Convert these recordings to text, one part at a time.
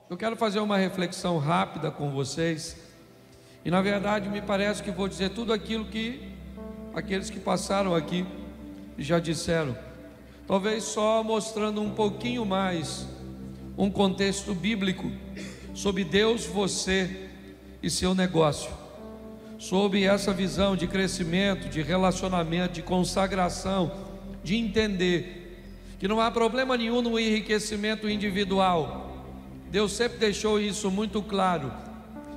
Eu quero fazer uma reflexão rápida com vocês. E na verdade me parece que vou dizer tudo aquilo que aqueles que passaram aqui já disseram. Talvez só mostrando um pouquinho mais um contexto bíblico sobre Deus, você e seu negócio, sobre essa visão de crescimento, de relacionamento, de consagração, de entender que não há problema nenhum no enriquecimento individual. Deus sempre deixou isso muito claro,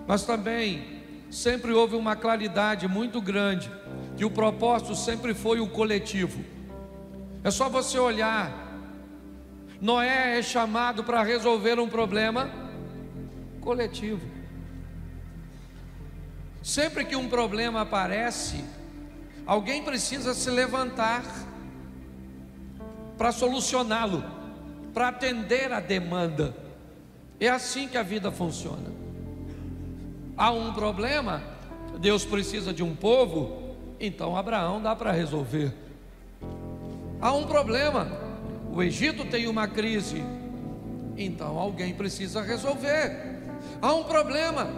mas também sempre houve uma claridade muito grande, que o propósito sempre foi o coletivo. É só você olhar, Noé é chamado para resolver um problema coletivo. Sempre que um problema aparece, alguém precisa se levantar para solucioná-lo, para atender a demanda. É assim que a vida funciona. Há um problema, Deus precisa de um povo, então Abraão dá para resolver. Há um problema, o Egito tem uma crise, então alguém precisa resolver. Há um problema,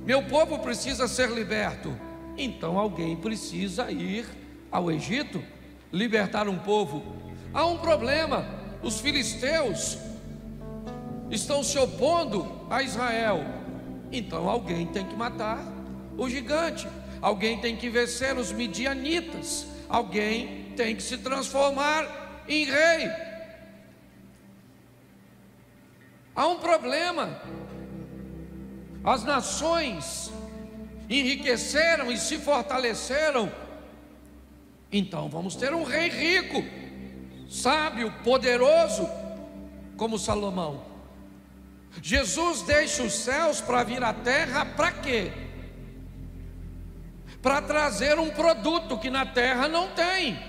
meu povo precisa ser liberto, então alguém precisa ir ao Egito, libertar um povo. Há um problema, os filisteus estão se opondo a Israel, então alguém tem que matar o gigante, alguém tem que vencer os midianitas, alguém tem que se transformar em rei. Há um problema, as nações enriqueceram e se fortaleceram, então vamos ter um rei rico, sábio, poderoso, como Salomão. Jesus deixa os céus para vir à terra, para quê? Para trazer um produto que na terra não tem.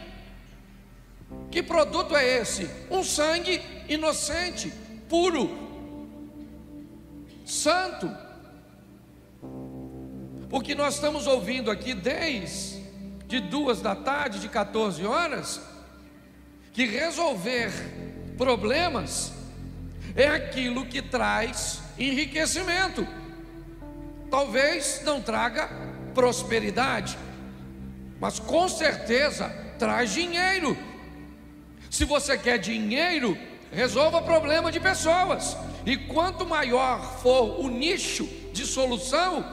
Que produto é esse? Um sangue inocente, puro, santo. O que nós estamos ouvindo aqui desde 2 da tarde, de 14 horas, que resolver problemas é aquilo que traz enriquecimento. Talvez não traga prosperidade, mas com certeza traz dinheiro. Se você quer dinheiro, resolva problema de pessoas, e quanto maior for o nicho de solução,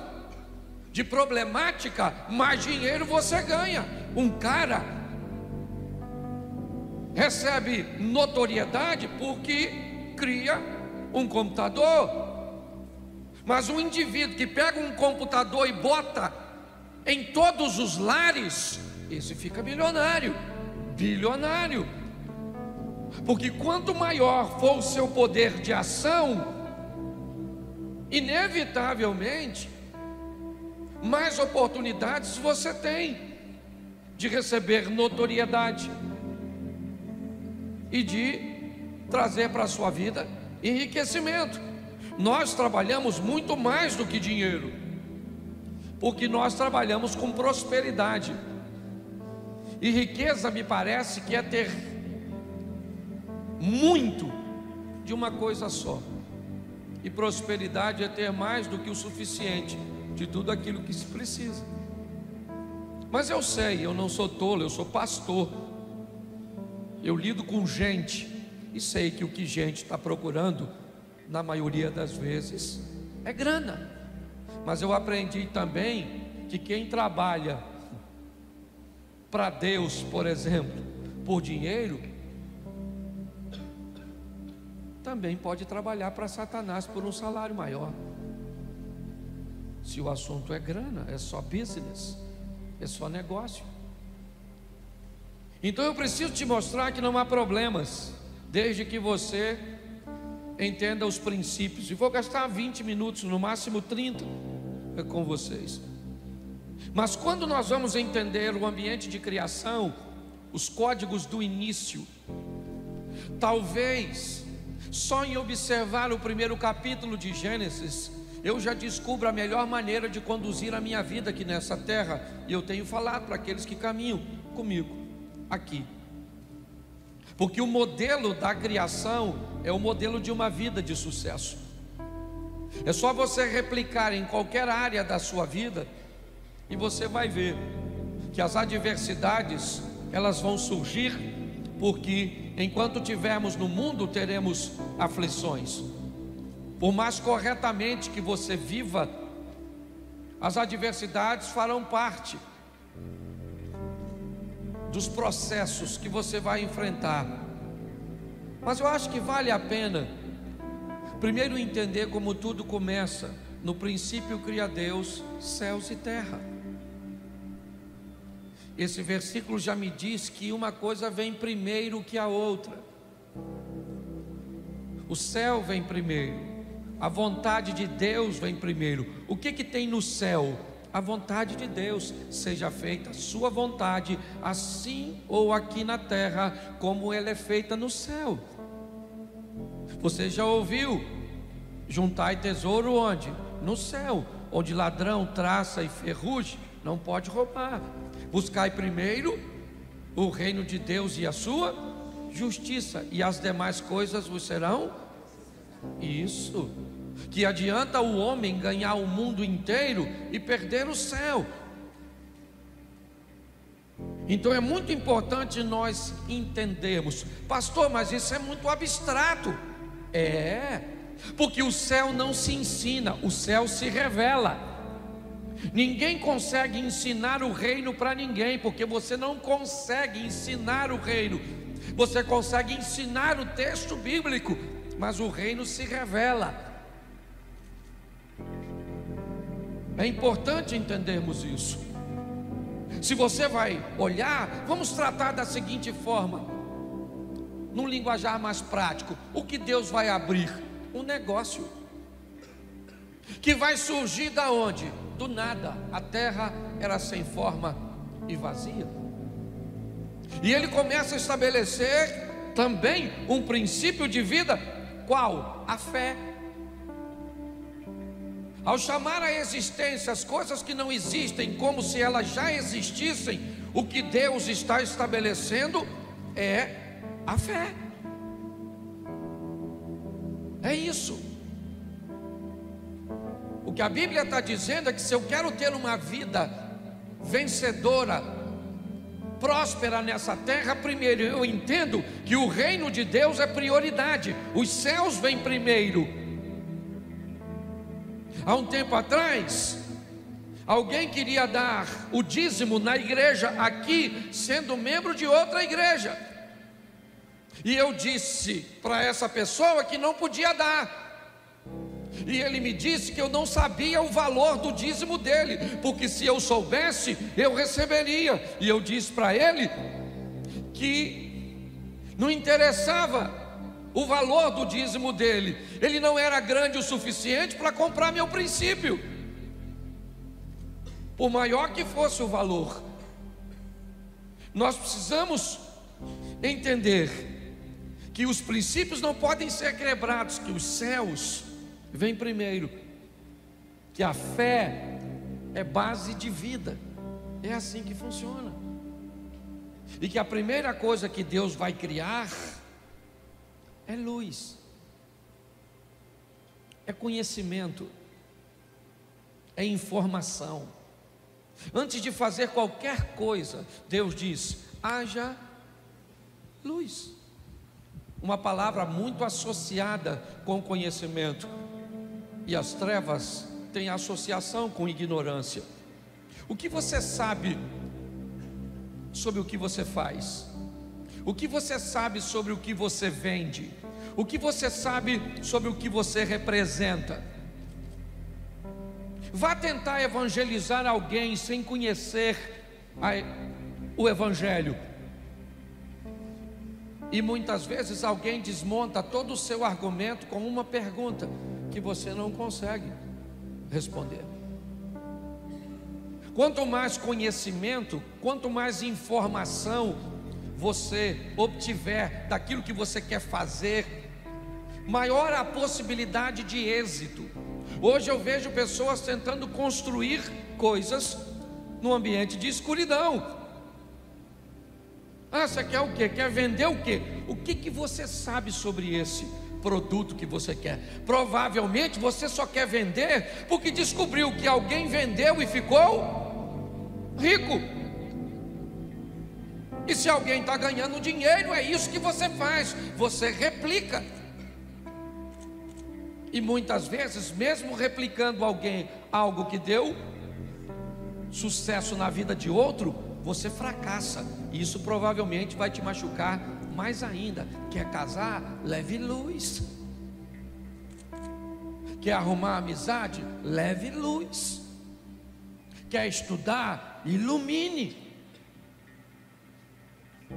de problemática, mais dinheiro você ganha. Um cara recebe notoriedade porque cria um computador, mas um indivíduo que pega um computador e bota em todos os lares, esse fica milionário, bilionário, porque quanto maior for o seu poder de ação, inevitavelmente mais oportunidades você tem de receber notoriedade e de trazer para a sua vida enriquecimento. Nós trabalhamos muito mais do que dinheiro, porque nós trabalhamos com prosperidade. E riqueza me parece que é ter muito de uma coisa só, e prosperidade é ter mais do que o suficiente de tudo aquilo que se precisa. Mas eu sei, eu não sou tolo, eu sou pastor, eu lido com gente, e sei que o que gente está procurando, na maioria das vezes, é grana. Mas eu aprendi também que quem trabalha para Deus, por exemplo, por dinheiro, também pode trabalhar para Satanás por um salário maior. Se o assunto é grana, é só business, é só negócio. Então eu preciso te mostrar que não há problemas, desde que você entenda os princípios. E vou gastar 20 minutos, no máximo 30 com vocês. Mas quando nós vamos entender o ambiente de criação, os códigos do início, talvez só em observar o primeiro capítulo de Gênesis, eu já descubro a melhor maneira de conduzir a minha vida aqui nessa terra. E eu tenho falado para aqueles que caminham comigo aqui, porque o modelo da criação é o modelo de uma vida de sucesso. É só você replicar em qualquer área da sua vida e você vai ver que as adversidades, elas vão surgir, porque enquanto tivermos no mundo, teremos aflições. Por mais corretamente que você viva, as adversidades farão parte dos processos que você vai enfrentar. Mas eu acho que vale a pena primeiro entender como tudo começa. No princípio cria Deus céus e terra. Esse versículo já me diz que uma coisa vem primeiro que a outra. O céu vem primeiro, a vontade de Deus vem primeiro. O que tem no céu? A vontade de Deus. Seja feita a sua vontade, assim ou aqui na terra, como ela é feita no céu. Você já ouviu: juntai tesouro onde? No céu, onde ladrão, traça e ferrugem não pode roubar. Buscai primeiro o reino de Deus e a sua justiça, e as demais coisas vos serão. Isso. Que adianta o homem ganhar o mundo inteiro e perder o céu? Então é muito importante nós entendermos: pastor, mas isso é muito abstrato. Porque o céu não se ensina, o céu se revela. Ninguém consegue ensinar o reino para ninguém, porque você não consegue ensinar o reino. Você consegue ensinar o texto bíblico, mas o reino se revela. É importante entendermos isso. Se você vai olhar, vamos tratar da seguinte forma, num linguajar mais prático: o que Deus vai abrir? Um negócio que vai surgir da onde? Do nada. A terra era sem forma e vazia, e Ele começa a estabelecer também um princípio de vida. Qual? A fé. Ao chamar à existência as coisas que não existem como se elas já existissem, o que Deus está estabelecendo é a fé. É isso. O que a Bíblia está dizendo é que se eu quero ter uma vida vencedora, próspera nessa terra, primeiro eu entendo que o reino de Deus é prioridade. Os céus vêm primeiro. Há um tempo atrás, alguém queria dar o dízimo na igreja aqui, sendo membro de outra igreja, e eu disse para essa pessoa que não podia dar. E ele me disse que eu não sabia o valor do dízimo dele, porque se eu soubesse, eu receberia. E eu disse para ele que não interessava o valor do dízimo dele, ele não era grande o suficiente para comprar meu princípio, por maior que fosse o valor. Nós precisamos entender que os princípios não podem ser quebrados, que os céus vêm primeiro, que a fé é base de vida. É assim que funciona. E que a primeira coisa que Deus vai criar é luz, é conhecimento, é informação. Antes de fazer qualquer coisa, Deus diz: haja luz. Uma palavra muito associada com conhecimento, e as trevas têm associação com ignorância. O que você sabe sobre o que você faz? O que você sabe sobre o que você vende? O que você sabe sobre o que você representa? Vá tentar evangelizar alguém sem conhecer o evangelho, e muitas vezes alguém desmonta todo o seu argumento com uma pergunta que você não consegue responder. Quanto mais conhecimento, quanto mais informação você obtiver daquilo que você quer fazer, maior a possibilidade de êxito. Hoje eu vejo pessoas tentando construir coisas no ambiente de escuridão. Você quer o quê? Quer vender o quê? O que você sabe sobre esse produto que você quer. Provavelmente você só quer vender porque descobriu que alguém vendeu e ficou rico. E se alguém está ganhando dinheiro, é isso que você faz, você replica. E muitas vezes, mesmo replicando algo que deu sucesso na vida de outro, você fracassa. E isso provavelmente vai te machucar mais ainda. Quer casar? Leve luz. Quer arrumar amizade? Leve luz. Quer estudar? Ilumine.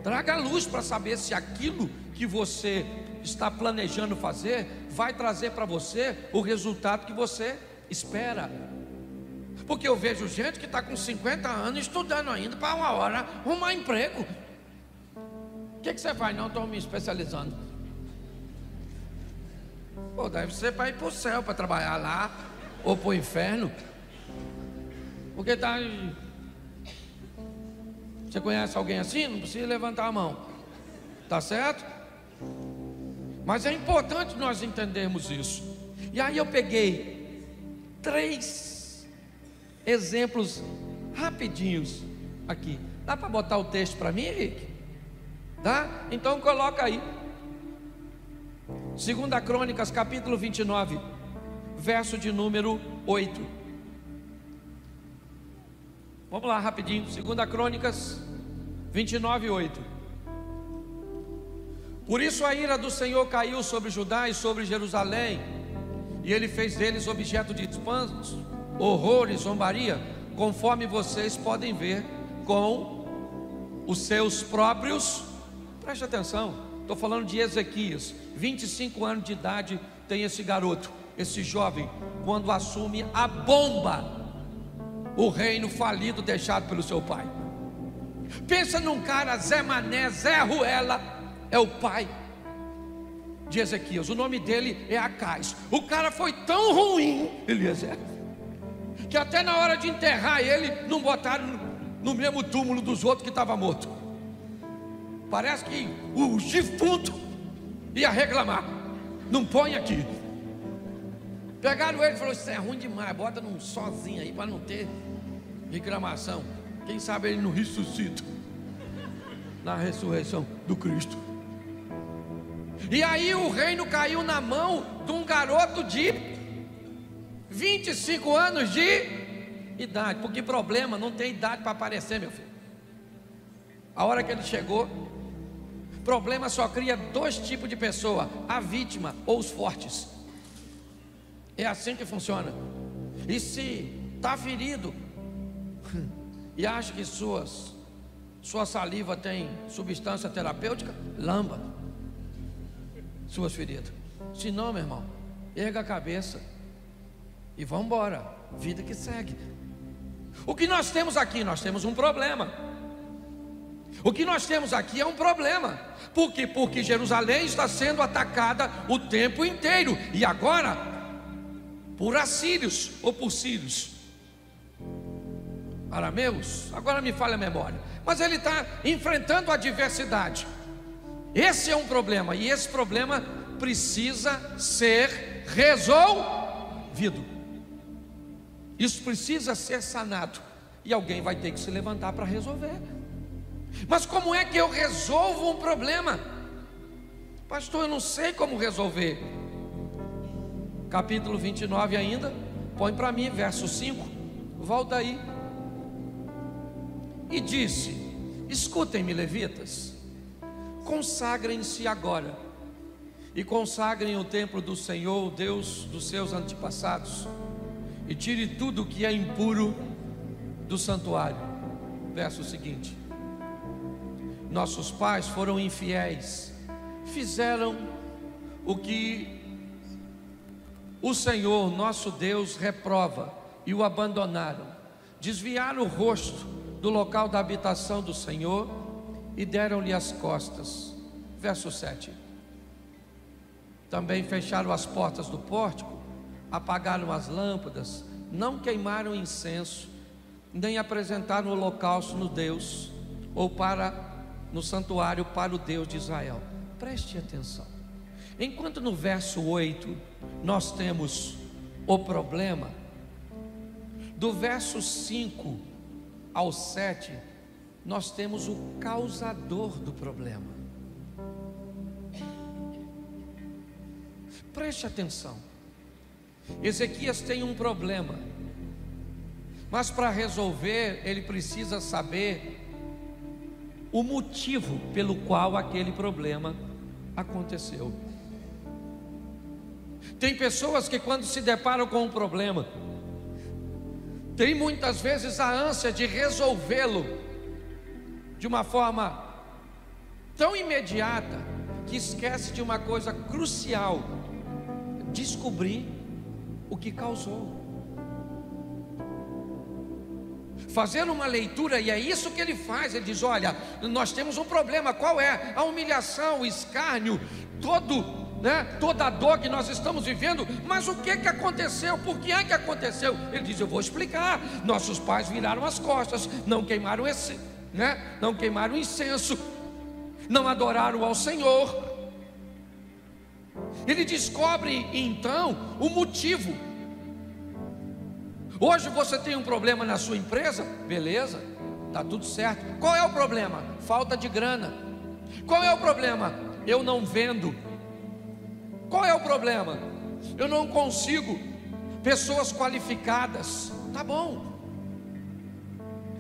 Traga luz para saber se aquilo que você está planejando fazer vai trazer para você o resultado que você espera. Porque eu vejo gente que está com 50 anos estudando ainda para uma hora arrumar emprego. O que você faz? Não, estou me especializando. Pô, deve ser para ir para o céu, para trabalhar lá, ou para o inferno. Porque está... Você conhece alguém assim? Não precisa levantar a mão. Tá certo? Mas é importante nós entendermos isso. E aí eu peguei 3 exemplos rapidinhos aqui. Dá para botar o texto para mim, Henrique? Dá? Então coloca aí. 2 Crônicas, capítulo 29, verso de número 8. Vamos lá rapidinho. 2 Crônicas 29, 8. Por isso a ira do Senhor caiu sobre Judá e sobre Jerusalém, e ele fez deles objeto de espantos, horror e zombaria, conforme vocês podem ver com os seus próprios. Preste atenção, estou falando de Ezequias. 25 anos de idade tem esse garoto, esse jovem, quando assume a bomba, o reino falido deixado pelo seu pai. Pensa num cara, Zé Mané, Zé Ruela, é o pai de Ezequias. O nome dele é Acais. O cara foi tão ruim, Eliezer, que até na hora de enterrar ele, não botaram no mesmo túmulo dos outros que estava morto. Parece que o defunto ia reclamar: não põe aqui. Pegaram ele e falaram: isso é ruim demais, bota num sozinho aí para não ter reclamação. Quem sabe ele não ressuscita na ressurreição do Cristo. E aí o reino caiu na mão de um garoto de 25 anos de idade. Porque problema não tem idade para aparecer, meu filho. A hora que ele chegou, problema só cria 2 tipos de pessoa: a vítima ou os fortes. É assim que funciona. E se está ferido e acha que sua saliva tem substância terapêutica, lamba suas feridas. Se não, meu irmão, erga a cabeça e vamos embora, vida que segue. O que nós temos aqui? Nós temos um problema. O que nós temos aqui é um problema. Por quê? Porque Jerusalém está sendo atacada o tempo inteiro. E agora, por assírios ou por sírios, arameus, agora me falha a memória. Mas ele está enfrentando a adversidade. Esse é um problema. E esse problema precisa ser resolvido. Isso precisa ser sanado. E alguém vai ter que se levantar para resolver. Mas como é que eu resolvo um problema? Pastor, eu não sei como resolver. Capítulo 29 ainda. Põe para mim, verso 5. Volta aí. E disse: escutem-me, levitas, consagrem-se agora e consagrem o templo do Senhor, o Deus dos seus antepassados, e tire tudo que é impuro do santuário. Verso seguinte: nossos pais foram infiéis, fizeram o que o Senhor nosso Deus reprova e o abandonaram, desviaram o rosto do local da habitação do Senhor e deram-lhe as costas. Verso 7: também fecharam as portas do pórtico, apagaram as lâmpadas, não queimaram incenso, nem apresentaram holocausto no Deus, ou no santuário para o Deus de Israel. Preste atenção. Enquanto no verso 8 nós temos o problema, do verso 5 ao 7 nós temos o causador do problema. Preste atenção. Ezequias tem um problema, mas para resolver ele precisa saber o motivo pelo qual aquele problema aconteceu. Tem pessoas que quando se deparam com um problema, tem muitas vezes a ânsia de resolvê-lo de uma forma tão imediata que esquece de uma coisa crucial: descobrir o que causou. Fazer uma leitura, e é isso que ele faz. Ele diz: olha, nós temos um problema. Qual é? A humilhação, o escárnio, toda a dor que nós estamos vivendo. Mas o que aconteceu? Por que é que aconteceu? Ele diz: eu vou explicar. Nossos pais viraram as costas, não queimaram não queimaram incenso, não adoraram ao Senhor. Ele descobre então o motivo. Hoje você tem um problema na sua empresa, beleza, está tudo certo. Qual é o problema? Falta de grana. Qual é o problema? Eu não vendo. Qual é o problema? Eu não consigo pessoas qualificadas. Tá bom.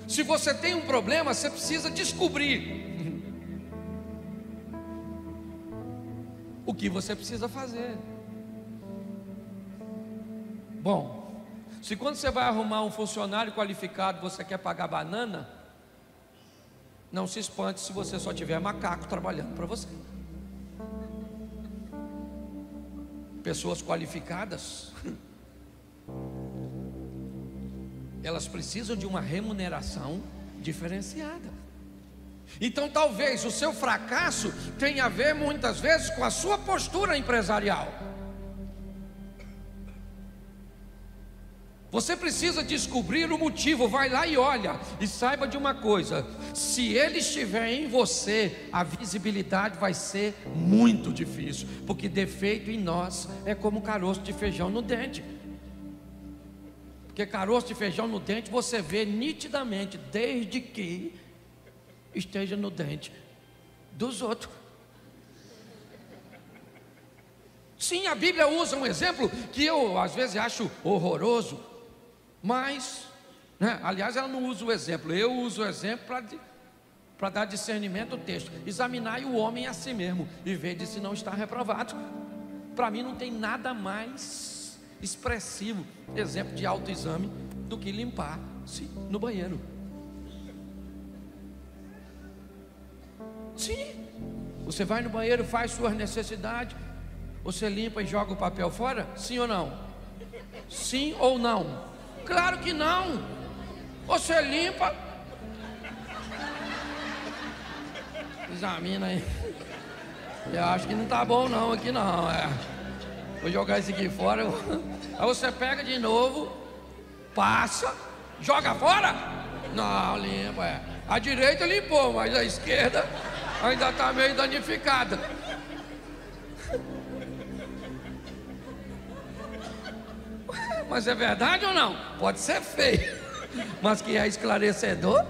Se você tem um problema, você precisa descobrir o que você precisa fazer. Bom, se quando você vai arrumar um funcionário qualificado, você quer pagar banana, não se espante se você só tiver macaco trabalhando para você. Pessoas qualificadas, elas precisam de uma remuneração diferenciada. Então talvez o seu fracasso tenha a ver muitas vezes com a sua postura empresarial. Você precisa descobrir o motivo. Vai lá e olha, e saiba de uma coisa: se ele estiver em você, a visibilidade vai ser muito difícil, porque defeito em nós é como caroço de feijão no dente. Porque caroço de feijão no dente você vê nitidamente, desde que esteja no dente dos outros. Sim, a Bíblia usa um exemplo que eu às vezes acho horroroso, mas, aliás, ela não usa o exemplo, eu uso o exemplo para dar discernimento ao texto. Examinai o homem a si mesmo e vede se não está reprovado. Para mim não tem nada mais expressivo, exemplo de autoexame, do que limpar-se no banheiro. Sim, você vai no banheiro, faz suas necessidades, você limpa e joga o papel fora? Sim ou não? Sim ou não? Claro que não. Você limpa, examina aí. Eu acho que não está bom não, aqui não, vou jogar isso aqui fora. Aí você pega de novo, passa, joga fora? Não, limpa, A direita limpou, mas a esquerda ainda está meio danificada. Mas é verdade ou não? Pode ser feio, mas que é esclarecedor,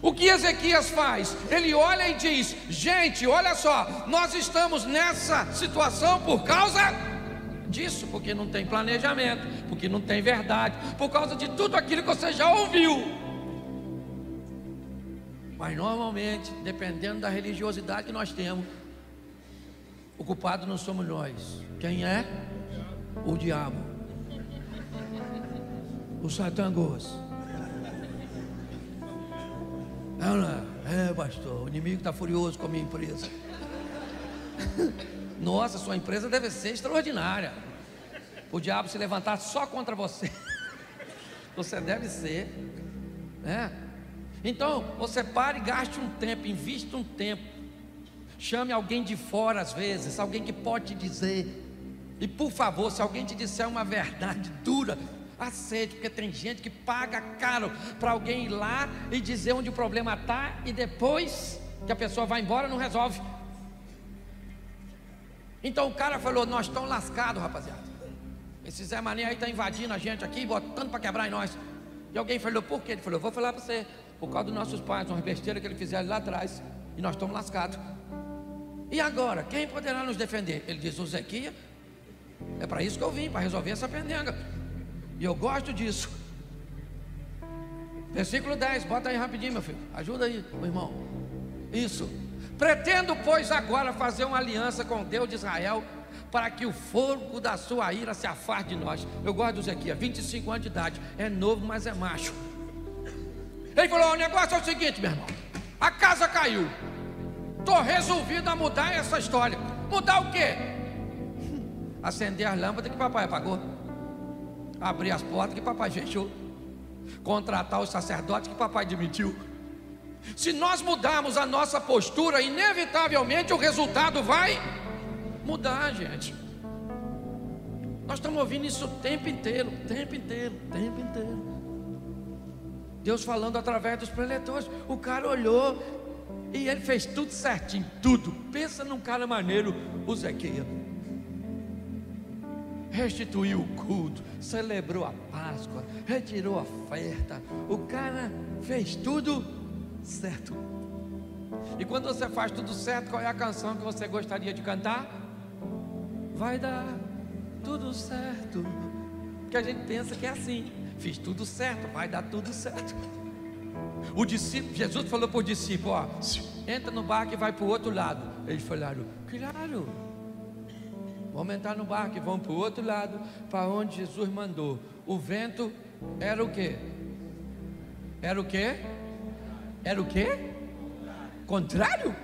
O que Ezequias faz? Ele olha e diz: gente, olha só, nós estamos nessa situação por causa disso, porque não tem planejamento, porque não tem verdade, por causa de tudo aquilo que você já ouviu. Mas normalmente, dependendo da religiosidade que nós temos, o culpado não somos nós. Quem é? O diabo, o satangos. Pastor, o inimigo está furioso com a minha empresa. Nossa, sua empresa deve ser extraordinária. O diabo se levantar só contra você. Você deve ser, Então, você pare e gaste um tempo, invista um tempo. Chame alguém de fora às vezes, alguém que pode te dizer. E por favor, se alguém te disser uma verdade dura, aceite, porque tem gente que paga caro para alguém ir lá e dizer onde o problema está, e depois que a pessoa vai embora não resolve. Então o cara falou: nós estamos lascados, rapaziada. Esse Zé Mané aí está invadindo a gente aqui, botando para quebrar em nós. E alguém falou: por quê? Ele falou: eu vou falar para você, por causa dos nossos pais, uma besteira que eles fizeram lá atrás, e nós estamos lascados. E agora, quem poderá nos defender? Ele disse: o Zequias. É para isso que eu vim, para resolver essa pendenga. E eu gosto disso. Versículo 10, bota aí rapidinho, meu filho. Ajuda aí, meu irmão. Isso. Pretendo, pois, agora fazer uma aliança com o Deus de Israel, para que o fogo da sua ira se afaste de nós. Eu gosto do Zequias, 25 anos de idade. É novo, mas é macho. Ele falou: o negócio é o seguinte, meu irmão. A casa caiu. Estou resolvido a mudar essa história. Mudar o quê? Acender as lâmpadas que papai apagou, abrir as portas que papai fechou, contratar os sacerdotes que papai demitiu. Se nós mudarmos a nossa postura, inevitavelmente o resultado vai mudar, gente. Nós estamos ouvindo isso o tempo inteiro, o tempo inteiro, o tempo inteiro. Deus falando através dos preletores. O cara olhou e ele fez tudo certinho, tudo. Pensa num cara maneiro, o Zequias. Restituiu o culto, celebrou a Páscoa, retirou a oferta. O cara fez tudo certo. E quando você faz tudo certo, qual é a canção que você gostaria de cantar? Vai dar tudo certo. Porque a gente pensa que é assim: fiz tudo certo, vai dar tudo certo. O discípulo, Jesus falou para o discípulo: ó, entra no barco e vai para o outro lado. Eles falaram: claro, vamos entrar no barco e vamos para o outro lado, para onde Jesus mandou. O vento era o quê? Era o quê? Era o quê? Contrário?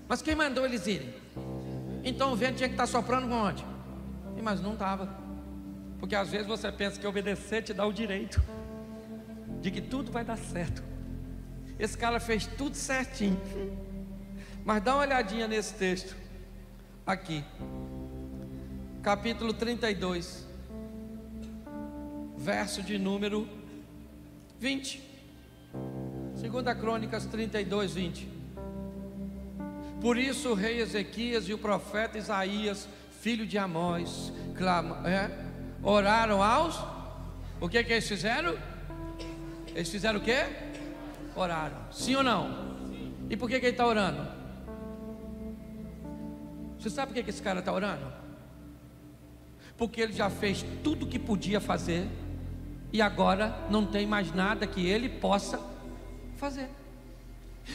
Mas quem mandou eles irem? Então o vento tinha que estar soprando com onde? Mas não estava. Porque às vezes você pensa que obedecer te dá o direito de que tudo vai dar certo. Esse cara fez tudo certinho. Mas dá uma olhadinha nesse texto aqui, capítulo 32, verso de número 20. 2 Crônicas 32, 20. Por isso o rei Ezequias e o profeta Isaías, filho de Amós, oraram aos... O que eles fizeram? Eles fizeram o quê? Oraram. Sim ou não? Sim. E por que ele está orando? Você sabe por que esse cara está orando? Porque ele já fez tudo o que podia fazer, e agora não tem mais nada que ele possa fazer.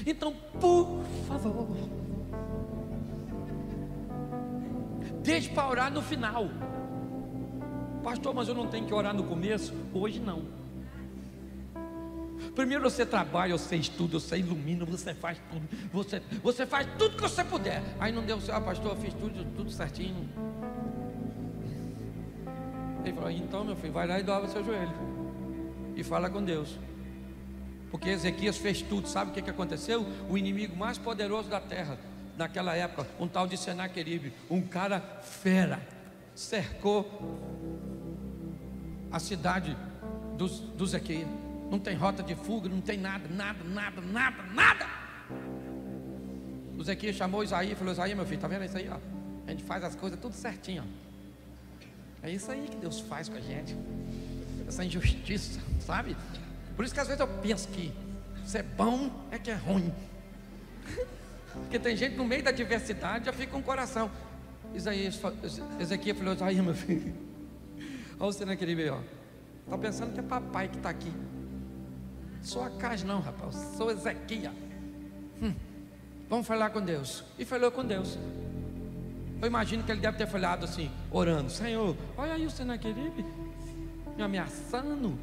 Então, por favor, deixe para orar no final. Pastor, mas eu não tenho que orar no começo? Hoje não. Primeiro você trabalha, você estuda, você ilumina, você faz tudo, você faz tudo que você puder. Aí não deu certo: pastor, eu fiz tudo certinho. Ele falou: então, meu filho, vai lá e dobra seu joelho e fala com Deus. Porque Ezequias fez tudo. Sabe o que aconteceu? O inimigo mais poderoso da terra naquela época, um tal de Senaqueribe, um cara fera, cercou a cidade do Ezequias. Não tem rota de fuga, não tem nada. O Ezequias chamou Isaías e falou: Isaías, meu filho, está vendo isso aí? Ó? A gente faz as coisas tudo certinho, ó. É isso aí que Deus faz com a gente. Essa injustiça, sabe? Por isso que às vezes eu penso que ser bom é que é ruim. Porque tem gente no meio da diversidade já fica com o coração. Ezequias falou: Isaías, meu filho, olha você naquele meio, ó. Está pensando que é papai que está aqui. Sou Acaz não, rapaz, sou Ezequias. Vamos falar com Deus. E falou com Deus. Eu imagino que ele deve ter falado assim, orando: Senhor, olha aí o Senaqueribe me ameaçando,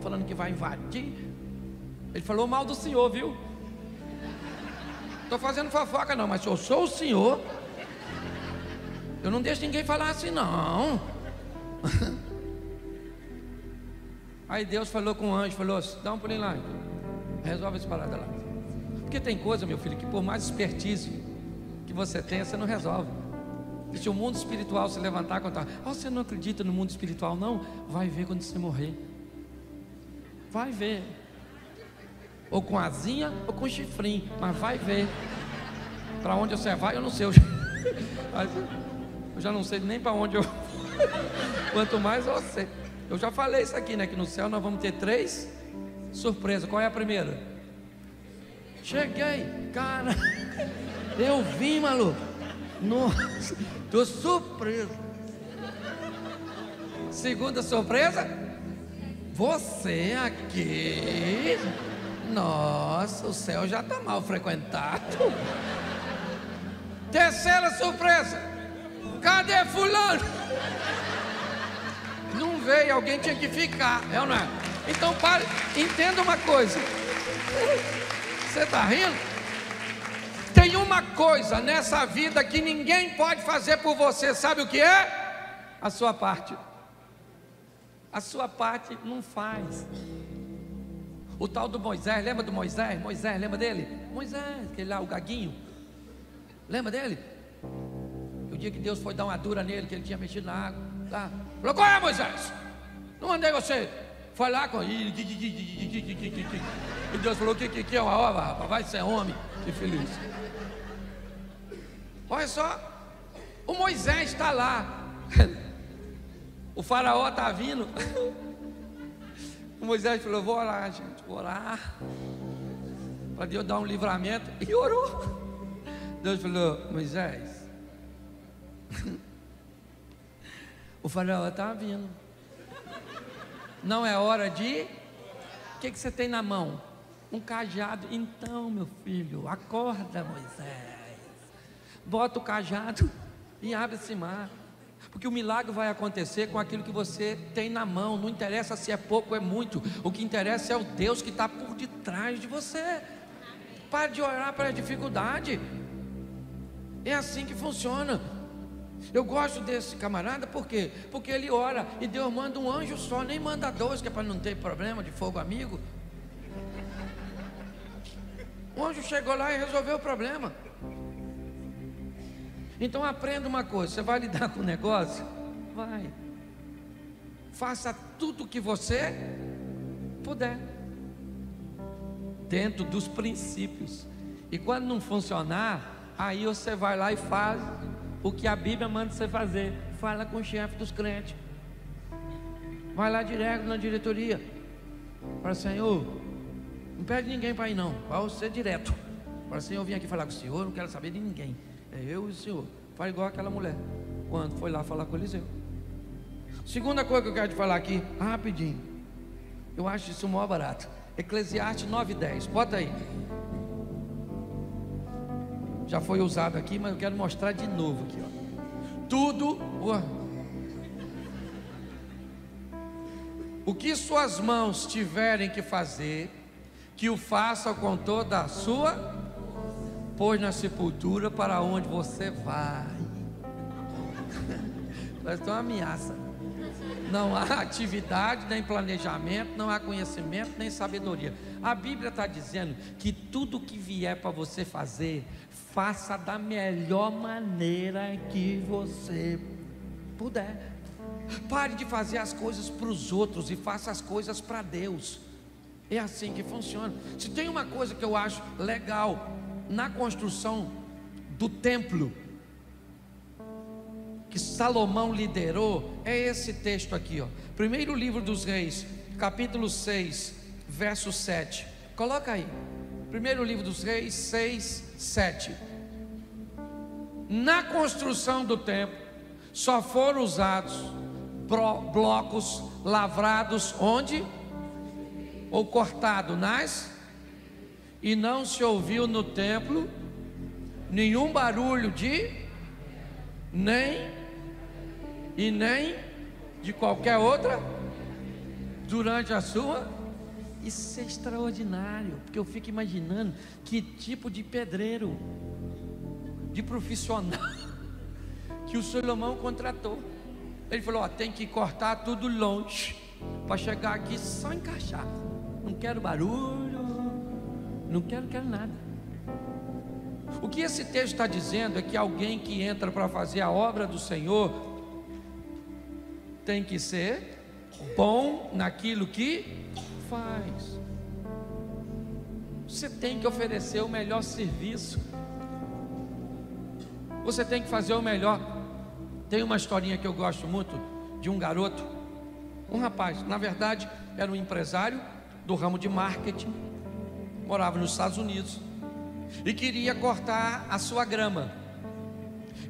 falando que vai invadir. Ele falou mal do Senhor, viu? Estou fazendo fofoca não, mas eu sou o Senhor. Eu não deixo ninguém falar assim não. Aí Deus falou com o anjo, falou: dá um pulinho lá, resolve essa parada lá. Porque tem coisa, meu filho, que por mais expertise que você tenha, você não resolve. E se o mundo espiritual se levantar e contar: você não acredita no mundo espiritual não? Vai ver quando você morrer. Vai ver. Ou com asinha ou com chifrinho, mas vai ver. Para onde você vai eu não sei. já não sei nem para onde eu quanto mais você. Eu já falei isso aqui, né? Que no céu nós vamos ter 3 surpresas. Qual é a primeira? Cheguei, cara. Eu vim, maluco. Nossa, tô surpreso. Segunda surpresa, você aqui. Nossa, o céu já está mal frequentado. Terceira surpresa, cadê fulano? Não veio, alguém tinha que ficar, é ou não é? Então pare, entenda uma coisa. Você está rindo? Tem uma coisa nessa vida que ninguém pode fazer por você, sabe o que é? A sua parte. A sua parte não faz. O tal do Moisés, lembra do Moisés? Moisés, lembra dele? Moisés, aquele lá, o gaguinho. Lembra dele? O dia que Deus foi dar uma dura nele, que ele tinha mexido na água, tá? Falou, qual é, Moisés? Não mandei você. Foi lá com ele. E Deus falou, que é uma obra, rapaz? Vai ser homem. Que feliz. Olha só, o Moisés está lá. O faraó está vindo. O Moisés falou, vou orar, gente, vou orar para Deus dar um livramento. E orou. Deus falou, Moisés, o faraó está vindo. Não é hora de... O que você tem na mão? Um cajado. Então, meu filho, acorda, Moisés. Bota o cajado e abre esse mar. Porque o milagre vai acontecer com aquilo que você tem na mão. Não interessa se é pouco ou é muito. O que interessa é o Deus que está por detrás de você. Pare de orar para a dificuldade. É assim que funciona. Eu gosto desse camarada, por quê? Porque ele ora e Deus manda um anjo só, nem manda 2, que é para não ter problema de fogo amigo. O anjo chegou lá e resolveu o problema. Então aprenda uma coisa, você vai lidar com o negócio? Vai. Faça tudo o que você puder, dentro dos princípios. E quando não funcionar, aí você vai lá e faz o que a Bíblia manda você fazer. Fala com o chefe dos crentes. Vai lá direto na diretoria. Fala, Senhor, não pede ninguém para ir não, vai você direto. Fala, Senhor, eu vim aqui falar com o Senhor, não quero saber de ninguém. É eu e o Senhor. Faz igual aquela mulher quando foi lá falar com Eliseu. Segunda coisa que eu quero te falar aqui, rapidinho. Eu acho isso o maior barato. Eclesiastes 9:10, bota aí. Já foi usado aqui, mas eu quero mostrar de novo aqui, ó. Tudo o que suas mãos tiverem que fazer, que o façam com toda a sua, pois na sepultura para onde você vai. Parece uma ameaça. Não há atividade, nem planejamento, não há conhecimento, nem sabedoria. A Bíblia está dizendo que tudo que vier para você fazer, faça da melhor maneira que você puder. Pare de fazer as coisas para os outros e faça as coisas para Deus. É assim que funciona. Se tem uma coisa que eu acho legal na construção do templo que Salomão liderou, é esse texto aqui, ó. Primeiro livro dos Reis, capítulo 6, verso 7. Coloca aí. Primeiro livro dos Reis, 6, 7. Na construção do templo só foram usados blocos lavrados onde? Ou cortado nas? E não se ouviu no templo nenhum barulho de nem de qualquer outra durante a sua. Isso é extraordinário, porque eu fico imaginando que tipo de pedreiro, de profissional que o Salomão contratou. Ele falou, ó, tem que cortar tudo longe para chegar aqui só encaixar. Não quero barulho, não quero nada. O que esse texto está dizendo é que alguém que entra para fazer a obra do Senhor tem que ser bom naquilo que faz. Você tem que oferecer o melhor serviço. Você tem que fazer o melhor. Tem uma historinha que eu gosto muito de um garoto, um rapaz, na verdade era um empresário do ramo de marketing, morava nos Estados Unidos e queria cortar a sua grama.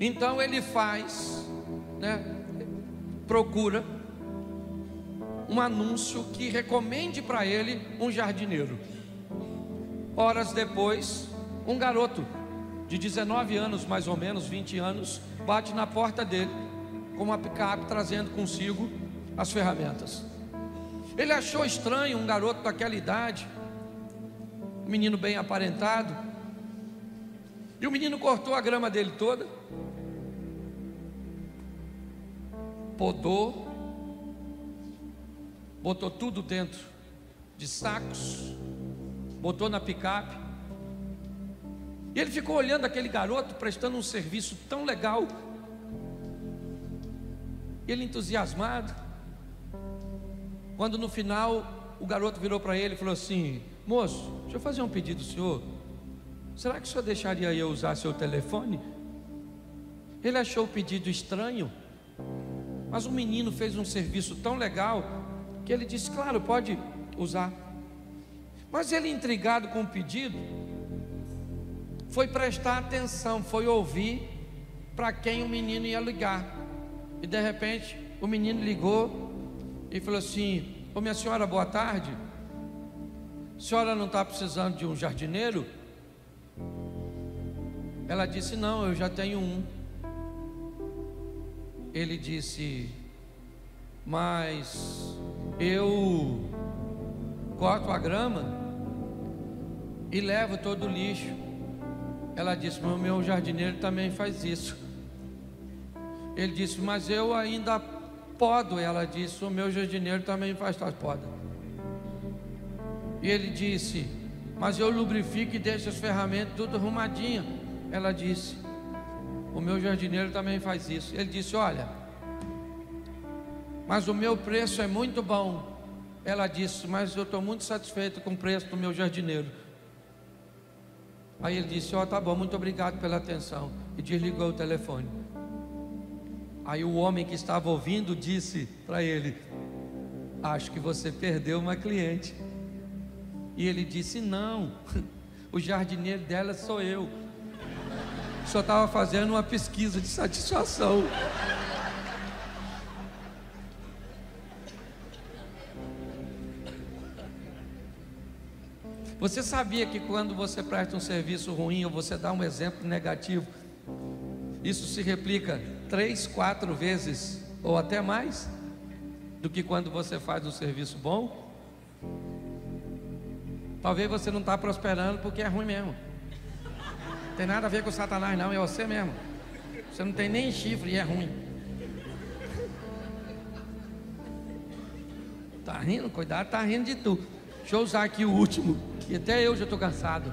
Então ele faz, procura um anúncio que recomende para ele um jardineiro. Horas depois, um garoto de 19 anos, mais ou menos 20 anos, bate na porta dele com uma picape trazendo consigo as ferramentas. Ele achou estranho um garoto daquela idade, um menino bem aparentado, e o menino cortou a grama dele toda, podou, botou tudo dentro de sacos, botou na picape, e ele ficou olhando aquele garoto prestando um serviço tão legal, ele entusiasmado, quando no final o garoto virou para ele e falou assim: moço, deixa eu fazer um pedido ao senhor, será que o senhor deixaria eu usar seu telefone? Ele achou o pedido estranho, mas o menino fez um serviço tão legal que ele disse: claro, pode usar. Mas ele, intrigado com o pedido, foi prestar atenção, foi ouvir para quem o menino ia ligar. E de repente o menino ligou e falou assim: ô minha senhora, boa tarde, a senhora não está precisando de um jardineiro? Ela disse: não, eu já tenho um. Ele disse: mas eu corto a grama e levo todo o lixo. Ela disse: mas o meu jardineiro também faz isso. Ele disse: mas eu ainda podo. Ela disse: o meu jardineiro também faz as podas. E ele disse: mas eu lubrifico e deixo as ferramentas tudo arrumadinho. Ela disse: o meu jardineiro também faz isso. Ele disse: olha, mas o meu preço é muito bom. Ela disse: mas eu estou muito satisfeito com o preço do meu jardineiro. Aí ele disse: ó, tá bom, muito obrigado pela atenção. E desligou o telefone. Aí o homem que estava ouvindo disse para ele: acho que você perdeu uma cliente. E ele disse: não, o jardineiro dela sou eu. Só estava fazendo uma pesquisa de satisfação. Você sabia que quando você presta um serviço ruim ou você dá um exemplo negativo, isso se replica 3, 4 vezes ou até mais do que quando você faz um serviço bom? Talvez você não está prosperando porque é ruim mesmo. Não tem nada a ver com Satanás não, é você mesmo. Você não tem nem chifre e é ruim. Tá rindo? Cuidado, tá rindo de tu. Deixa eu usar aqui o último, que até eu já estou cansado.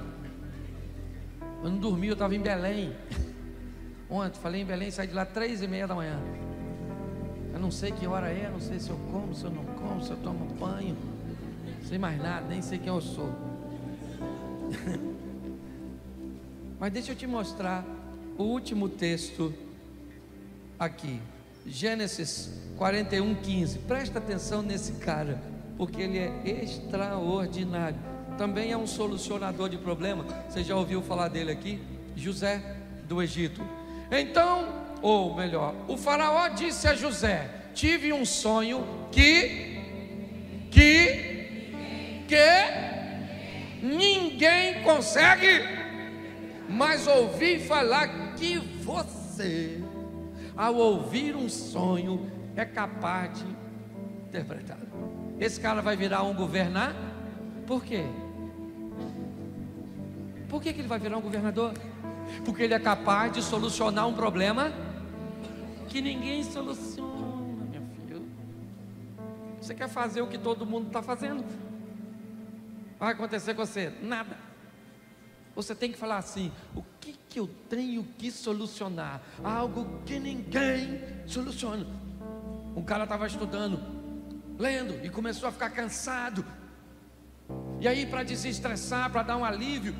Eu não dormi, eu estava em Belém ontem, falei em Belém, saí de lá 3h30 da manhã. Eu não sei que hora é, não sei se eu como, se eu não como, se eu tomo banho, não sei mais nada, nem sei quem eu sou. Mas deixa eu te mostrar o último texto aqui, Gênesis 41:15. Presta atenção nesse cara, porque ele é extraordinário. Também é um solucionador de problema. Você já ouviu falar dele aqui? José do Egito. Então, ou melhor, o faraó disse a José: tive um sonho que ninguém consegue, mas ouvi falar que você, ao ouvir um sonho, é capaz de interpretar. Esse cara vai virar um governador? Por quê? Por que ele vai virar um governador? Porque ele é capaz de solucionar um problema que ninguém soluciona, meu filho. Você quer fazer o que todo mundo está fazendo? Vai acontecer com você? Nada. Você tem que falar assim: o que eu tenho que solucionar? Algo que ninguém soluciona. Um cara estava estudando, lendo, e começou a ficar cansado. E aí, para desestressar, para dar um alívio,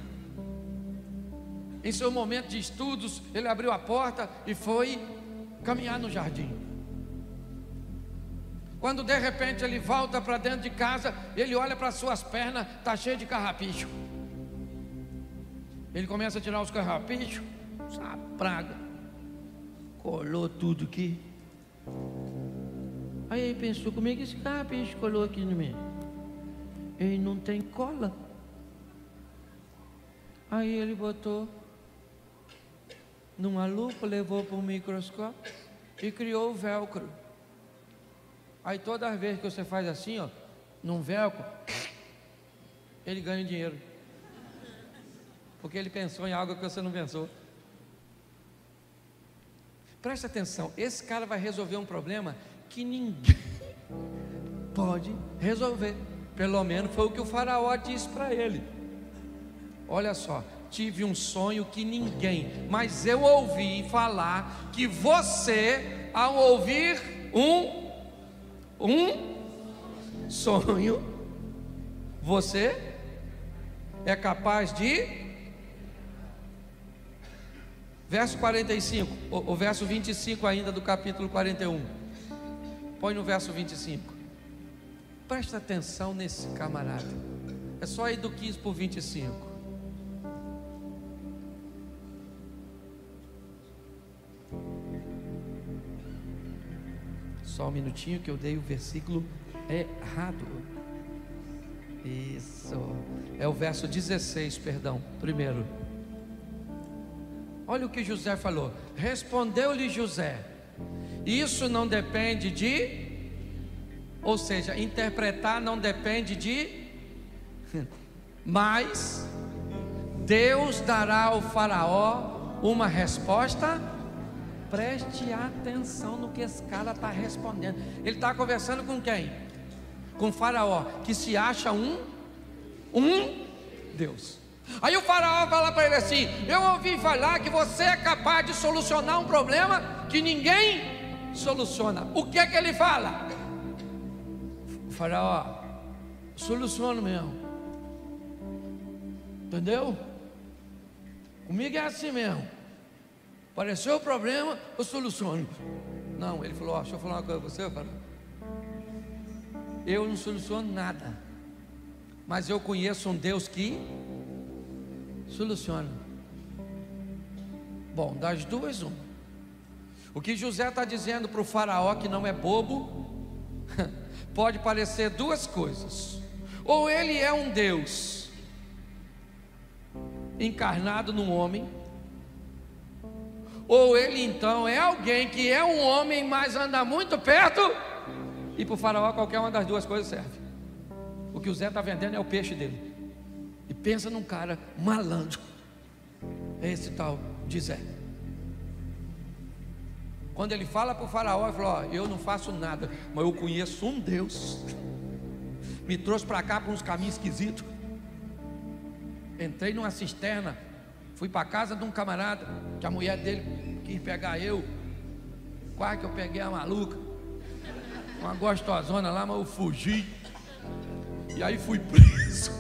em seu momento de estudos, ele abriu a porta e foi caminhar no jardim. Quando de repente ele volta para dentro de casa, ele olha para suas pernas, está cheio de carrapicho. Ele começa a tirar os carrapichos, essa praga, colou tudo aqui. Aí ele pensou, como é que esse carrapicho colou aqui no meio? Ele não tem cola. Aí ele botou numa lupa, levou para um microscópio e criou o velcro. Aí toda vez que você faz assim, ó, num velcro, ele ganha dinheiro. Porque ele pensou em algo que você não pensou. Presta atenção, esse cara vai resolver um problema que ninguém pode resolver. Pelo menos foi o que o faraó disse para ele. Olha só, tive um sonho que ninguém, mas eu ouvi falar que você, ao ouvir um sonho, você é capaz de... Verso 45, o verso 25 ainda do capítulo 41. Põe no verso 25. Presta atenção nesse camarada. É só ir do 15 para o 25. Só um minutinho que eu dei o versículo errado. Isso. É o verso 16, perdão. Primeiro. Olha o que José falou. Respondeu-lhe José: isso não depende de... Ou seja, interpretar não depende de... Mas Deus dará ao faraó uma resposta. Preste atenção no que esse cara está respondendo. Ele está conversando com quem? Com o faraó, que se acha um Deus. Aí o faraó fala para ele assim: eu ouvi falar que você é capaz de solucionar um problema que ninguém soluciona. O que é que ele fala? O faraó: soluciono mesmo. Entendeu? Comigo é assim mesmo. Apareceu o problema, eu soluciono. Não, ele falou: deixa eu falar uma coisa para você, faraó. Eu não soluciono nada, mas eu conheço um Deus que soluciona. Bom, das duas, uma. O que José está dizendo para o faraó, que não é bobo, pode parecer duas coisas: ou ele é um Deus encarnado num homem, ou ele então é alguém que é um homem, mas anda muito perto. E para o faraó qualquer uma das duas coisas serve. O que o Zé está vendendo é o peixe dele. E pensa num cara malandro. É esse tal de Zé. Quando ele fala para o faraó, ele falou: eu não faço nada, mas eu conheço um Deus. Me trouxe para cá por uns caminhos esquisitos. Entrei numa cisterna, fui para a casa de um camarada, que a mulher dele quis pegar eu. Quase que eu peguei a maluca, uma gostosona lá, mas eu fugi. E aí fui preso.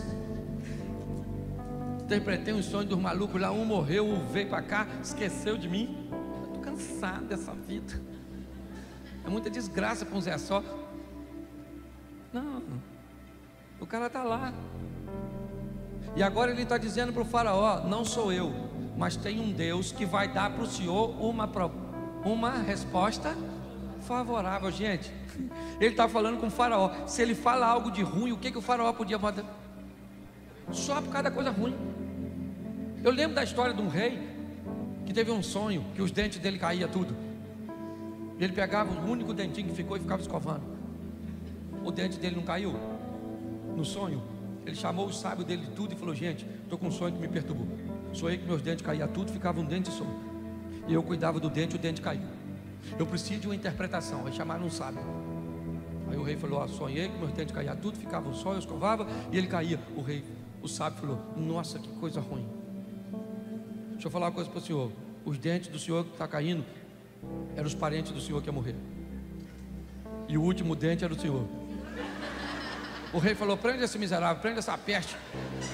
Interpretei um sonho dos malucos lá, um morreu, um veio para cá, esqueceu de mim. Eu estou cansado dessa vida. É muita desgraça para um Zé só. Não, o cara está lá. E agora ele está dizendo para o faraó: não sou eu, mas tem um Deus que vai dar para o senhor uma resposta favorável. Gente, ele está falando com o faraó. Se ele fala algo de ruim, o que o faraó podia mandar? Só por causa da coisa ruim. Eu lembro da história de um rei que teve um sonho que os dentes dele caíam tudo. Ele pegava o único dentinho que ficou e ficava escovando. O dente dele não caiu. No sonho, ele chamou os sábios dele de tudo e falou: gente, estou com um sonho que me perturbou. Sonhei que meus dentes caíam tudo, ficava um dente só. E eu cuidava do dente, o dente caiu. Eu preciso de uma interpretação. Aí chamaram um sábio. Aí o rei falou: sonhei que meus dentes caíam tudo, ficava um só, eu escovava e ele caía. O sábio falou: nossa, que coisa ruim. Deixa eu falar uma coisa para o senhor. Os dentes do senhor que está caindo eram os parentes do senhor que ia morrer. E o último dente era o senhor. O rei falou: prende esse miserável, prende essa peste.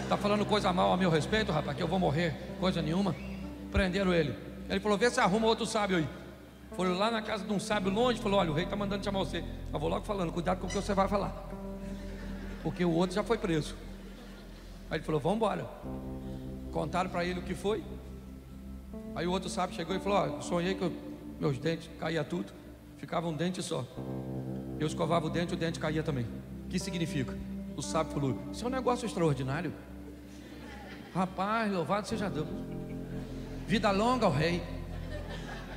Está falando coisa mal a meu respeito, rapaz, que eu vou morrer. Coisa nenhuma. Prenderam ele. Ele falou: vê se arruma outro sábio aí. Foram lá na casa de um sábio longe, falou: olha, o rei está mandando chamar você. Eu vou logo falando, cuidado com o que você vai falar, porque o outro já foi preso. Aí ele falou: vamos embora. Contaram para ele o que foi. Aí o outro sábio chegou e falou: ó, sonhei que meus dentes caía tudo, ficava um dente só. Eu escovava o dente caía também. O que significa? O sábio falou: isso é um negócio extraordinário. Rapaz, louvado seja Deus. Vida longa ao rei.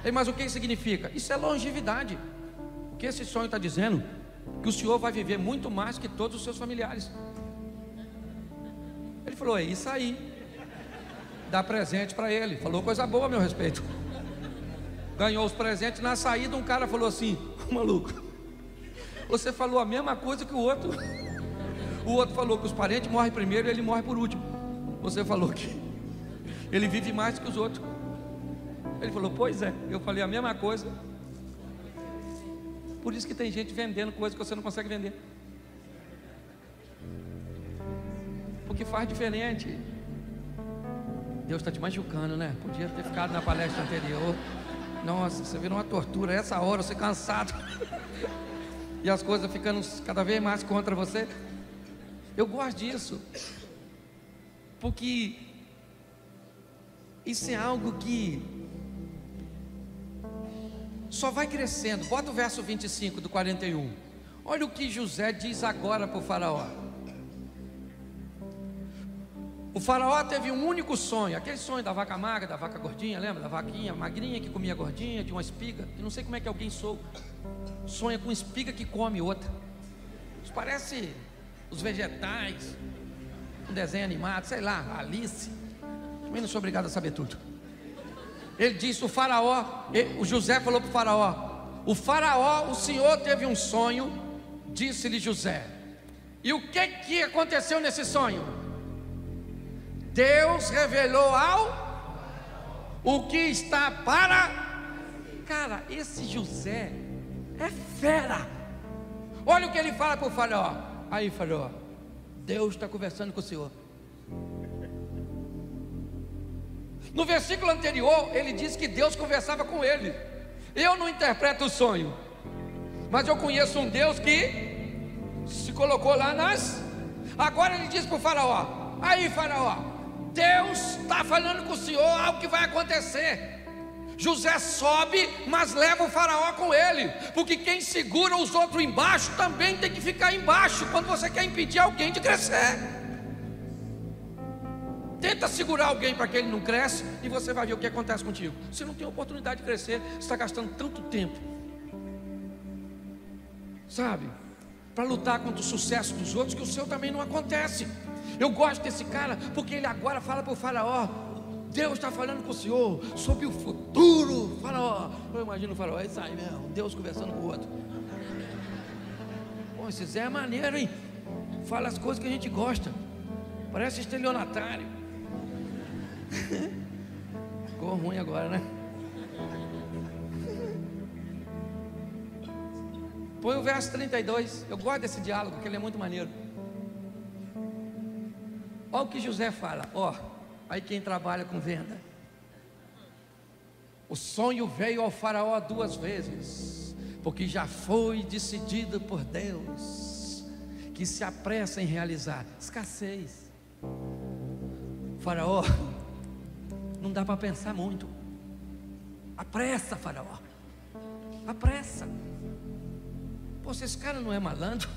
Ei, mas o que significa? Isso é longevidade. O que esse sonho está dizendo? Que o senhor vai viver muito mais que todos os seus familiares. Ele falou: é isso aí. Dá presente para ele. Falou coisa boa a meu respeito. Ganhou os presentes. Na saída um cara falou assim: maluco, você falou a mesma coisa que o outro. O outro falou que os parentes morrem primeiro e ele morre por último. Você falou que ele vive mais que os outros. Ele falou: pois é, eu falei a mesma coisa. Por isso que tem gente vendendo coisa que você não consegue vender, porque faz diferente. Deus está te machucando, né? Podia ter ficado na palestra anterior. Nossa, você virou uma tortura. Essa hora você cansado e as coisas ficando cada vez mais contra você. Eu gosto disso, porque isso é algo que só vai crescendo. Bota o verso 25 do 41. Olha o que José diz agora para o faraó. O faraó teve um único sonho, aquele sonho da vaca magra, da vaca gordinha, lembra? Da vaquinha magrinha que comia gordinha, de uma espiga. Que não sei como é que alguém sonha com espiga que come outra. Isso parece os vegetais, um desenho animado, sei lá, Alice. Também não sou obrigado a saber tudo. Ele disse: o José falou para o faraó, o senhor teve um sonho, disse-lhe José. E o que aconteceu nesse sonho? Deus revelou o que está para... Cara, esse José é fera. Olha o que ele fala para o faraó. Aí, faraó, Deus está conversando com o senhor. No versículo anterior, ele disse que Deus conversava com ele. Eu não interpreto o sonho, mas eu conheço um Deus que se colocou lá nas... Agora ele diz para o faraó: aí, faraó, Deus está falando com o senhor algo que vai acontecer. José sobe, mas leva o faraó com ele, porque quem segura os outros embaixo também tem que ficar embaixo quando você quer impedir alguém de crescer. Tenta segurar alguém para que ele não cresça, e você vai ver o que acontece contigo. Você não tem oportunidade de crescer, você está gastando tanto tempo, sabe, para lutar contra o sucesso dos outros, que o seu também não acontece. Eu gosto desse cara, porque ele agora fala para o faraó: Deus está falando com o senhor sobre o futuro. Faraó, eu imagino o faraó: é isso aí mesmo, Deus conversando com o outro. Pô, esse Zé é maneiro, hein? Fala as coisas que a gente gosta, parece estelionatário. Ficou ruim agora, né? Põe o verso 32. Eu gosto desse diálogo, porque ele é muito maneiro. Olha o que José fala. Aí quem trabalha com venda: o sonho veio ao faraó 2 vezes, porque já foi decidido por Deus que se apressa em realizar. Escassez. Faraó, não dá para pensar muito. Apressa, faraó, apressa. Pô, se esse cara não é malandro,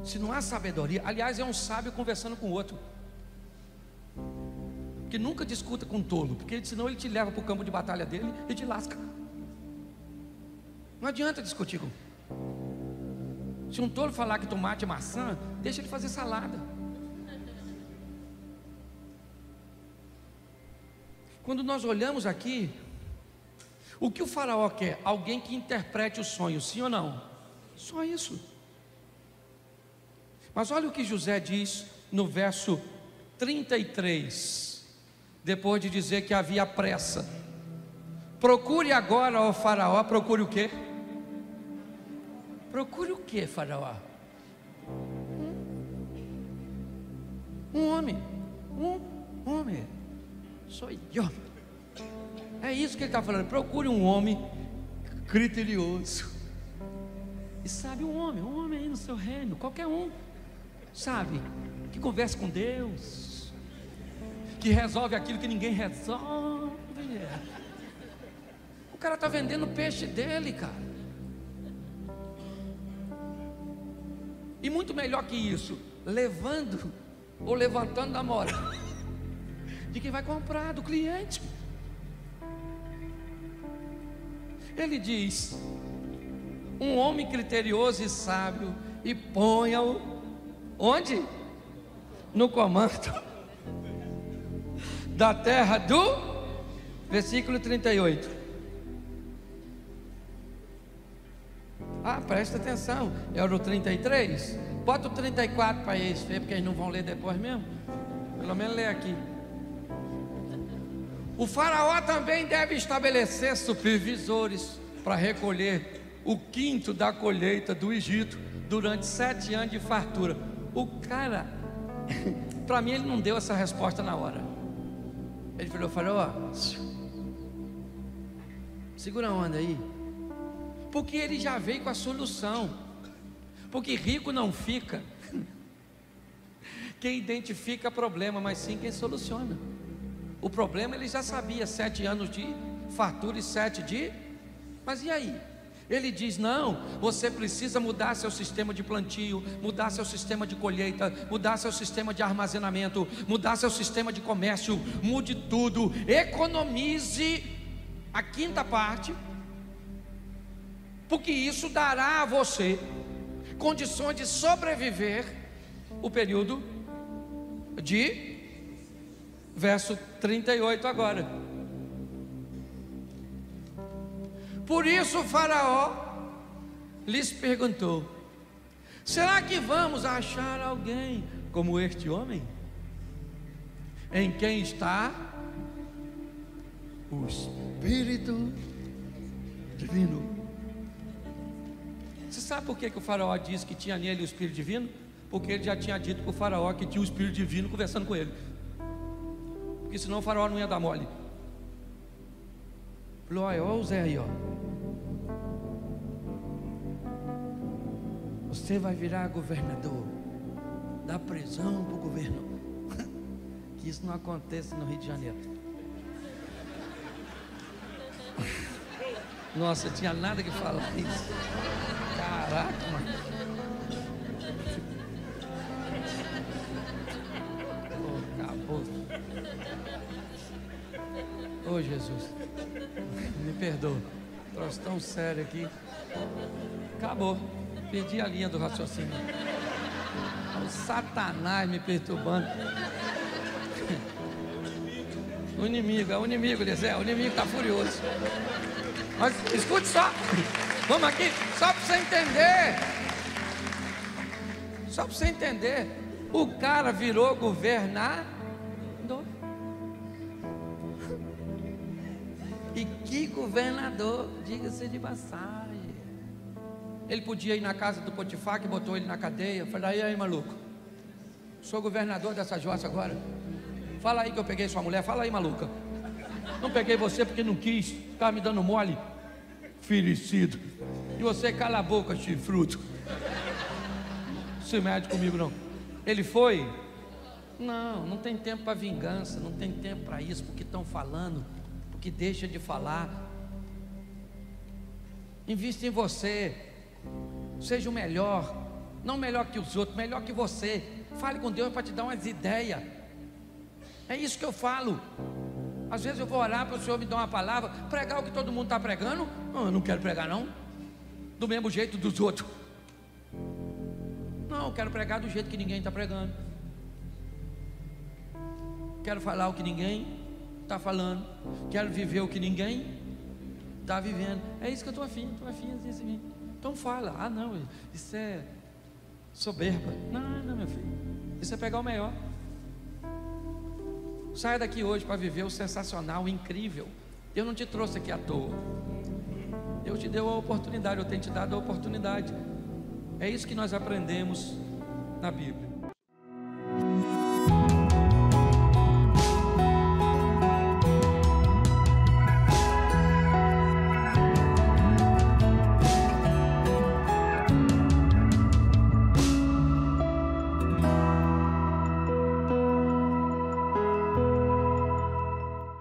se não há sabedoria, aliás, é um sábio conversando com o outro, que nunca discuta com um tolo, porque senão ele te leva para o campo de batalha dele e te lasca. Não adianta discutir com. Se um tolo falar que tomate é maçã, deixa ele fazer salada. Quando nós olhamos aqui, o que o faraó quer? Alguém que interprete o sonho, sim ou não? Só isso. Mas olha o que José diz no verso 33, depois de dizer que havia pressa. Procure agora, ó faraó. Procure o quê? Procure o quê, faraó? Um homem. Sou eu. É isso que ele está falando. Procure um homem criterioso. E sabe, um homem aí no seu reino, qualquer um, sabe, que conversa com Deus, que resolve aquilo que ninguém resolve. O cara está vendendo o peixe dele, cara. E muito melhor que isso, levando ou levantando a moral de quem vai comprar, do cliente. Ele diz: um homem criterioso e sábio, e ponha-o onde? No comando da terra do versículo 38. Presta atenção, é o 33. Bota o 34 para eles ver, porque eles não vão ler depois mesmo. Pelo menos lê aqui. O faraó também deve estabelecer supervisores para recolher o quinto da colheita do Egito durante 7 anos de fartura. O cara, para mim, ele não deu essa resposta na hora. Ele falou: faraó, segura a onda aí. Porque ele já veio com a solução. Porque rico não fica quem identifica problema, mas sim quem soluciona. O problema ele já sabia: 7 anos de fartura e 7 de... Mas e aí? Ele diz: não, você precisa mudar seu sistema de plantio, mudar seu sistema de colheita, mudar seu sistema de armazenamento, mudar seu sistema de comércio, mude tudo, economize a quinta parte, porque isso dará a você condições de sobreviver o período de verso 38 agora. Por isso o faraó lhes perguntou: será que vamos achar alguém como este homem, em quem está o Espírito Divino? Você sabe por que o faraó disse que tinha nele o Espírito Divino? Porque ele já tinha dito para o faraó que tinha o Espírito Divino conversando com ele. Porque senão o faraó não ia dar mole. Falou: olha o Zé aí, ó. Você vai virar governador. Dá prisão para o governo. Que isso não aconteça no Rio de Janeiro. Nossa, eu tinha nada que falar isso. Caraca, mano. Acabou. Ô Jesus, me perdoa. Troço tão sério aqui. Acabou. Perdi a linha do raciocínio. O Satanás me perturbando. O inimigo, Zé. O inimigo está furioso. Mas escute só. Vamos aqui, só para você entender. Só para você entender. O cara virou governador. E que governador, diga-se de passagem. Ele podia ir na casa do Potifar, que botou ele na cadeia. Falei: aí maluco, sou governador dessa jossa agora. Fala aí que eu peguei sua mulher. Fala aí, maluca. Não peguei você porque não quis. Estava me dando mole, fericido. E você cala a boca, chifruto. Não se mede comigo não. Ele foi. Não tem tempo para vingança. Não tem tempo para isso, porque estão falando, porque deixa de falar. Invista em você. Seja o melhor. Não melhor que os outros, melhor que você. Fale com Deus para te dar umas ideias. É isso que eu falo. Às vezes eu vou orar para o Senhor me dar uma palavra, pregar o que todo mundo está pregando. Não, eu não quero pregar não, do mesmo jeito dos outros. Não, eu quero pregar do jeito que ninguém está pregando. Quero falar o que ninguém está falando. Quero viver o que ninguém está vivendo. É isso que eu estou afim assim. Então fala. Ah não, isso é soberba. Não, meu filho, isso é pegar o melhor. Saia daqui hoje para viver o sensacional, o incrível. Eu não te trouxe aqui à toa. Deus te deu a oportunidade, eu tenho te dado a oportunidade. É isso que nós aprendemos na Bíblia.